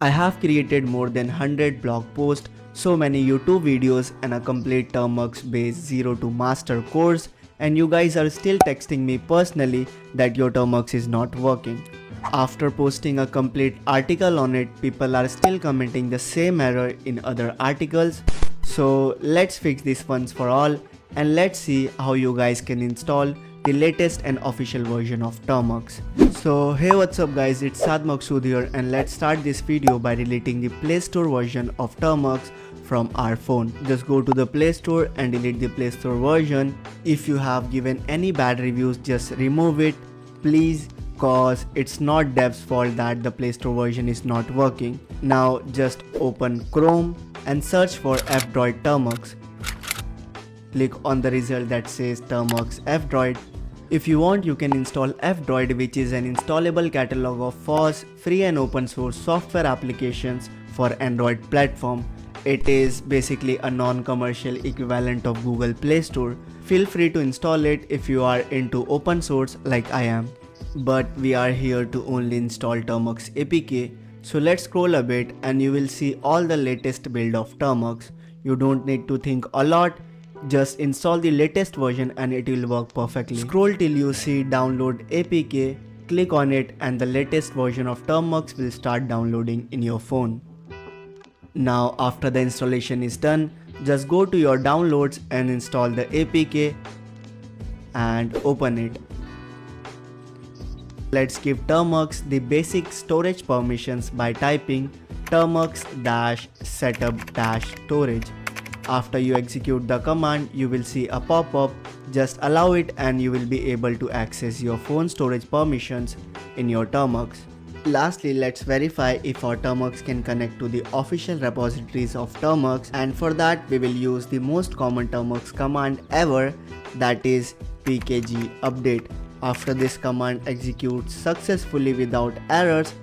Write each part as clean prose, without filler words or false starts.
I have created more than 100 blog posts, so many YouTube videos and a complete Termux based 0 to master course, and you guys are still texting me personally that your Termux is not working. After posting a complete article on it, people are still commenting the same error in other articles. So let's fix this once for all and let's see how you guys can install the latest and official version of Termux. So hey, what's up guys, it's Saad Maqsood here, and let's start this video by deleting the Play Store version of Termux from our phone. Just go to the Play Store and delete the Play Store version. If you have given any bad reviews, just remove it please, cause it's not dev's fault that the Play Store version is not working. Now just open Chrome and search for F-Droid Termux. Click on the result that says Termux F-Droid. If you want, you can install F-Droid, which is an installable catalog of FOSS, free and open source software applications for Android platform. It is basically a non-commercial equivalent of Google Play Store. Feel free to install it if you are into open source like I am. But we are here to only install Termux APK. So let's scroll a bit and you will see all the latest build of Termux. You don't need to think a lot. Just install the latest version and it will work perfectly. Scroll till you see download APK, click on it and the latest version of Termux will start downloading in your phone. Now after the installation is done, just go to your downloads and install the APK and open it. Let's give Termux the basic storage permissions by typing termux-setup-storage. After you execute the command, you will see a pop-up. Just allow it and you will be able to access your phone storage permissions in your Termux. Lastly, let's verify if our Termux can connect to the official repositories of Termux, and for that we will use the most common Termux command ever, that is pkg update. After this command executes successfully without errors,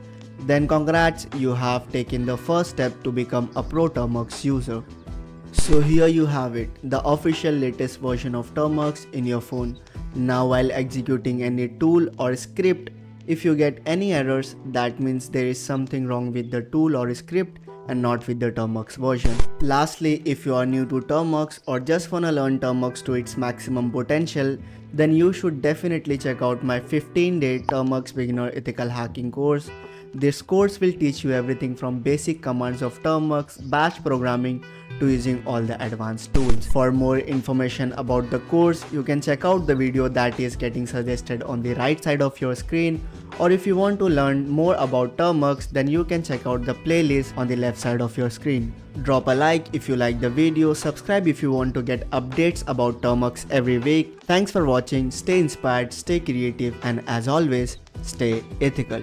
then congrats, you have taken the first step to become a pro Termux user. So here you have it, the official latest version of Termux in your phone. Now while executing any tool or script, if you get any errors, that means there is something wrong with the tool or script and not with the Termux version. Lastly, if you are new to Termux or just wanna learn Termux to its maximum potential, then you should definitely check out my 15-day Termux beginner ethical hacking course. This course will teach you everything from basic commands of Termux, bash programming to using all the advanced tools. For more information about the course, you can check out the video that is getting suggested on the right side of your screen, or if you want to learn more about Termux, then you can check out the playlist on the left side of your screen. Drop a like if you like the video, subscribe if you want to get updates about Termux every week. Thanks for watching, stay inspired, stay creative, and as always, stay ethical.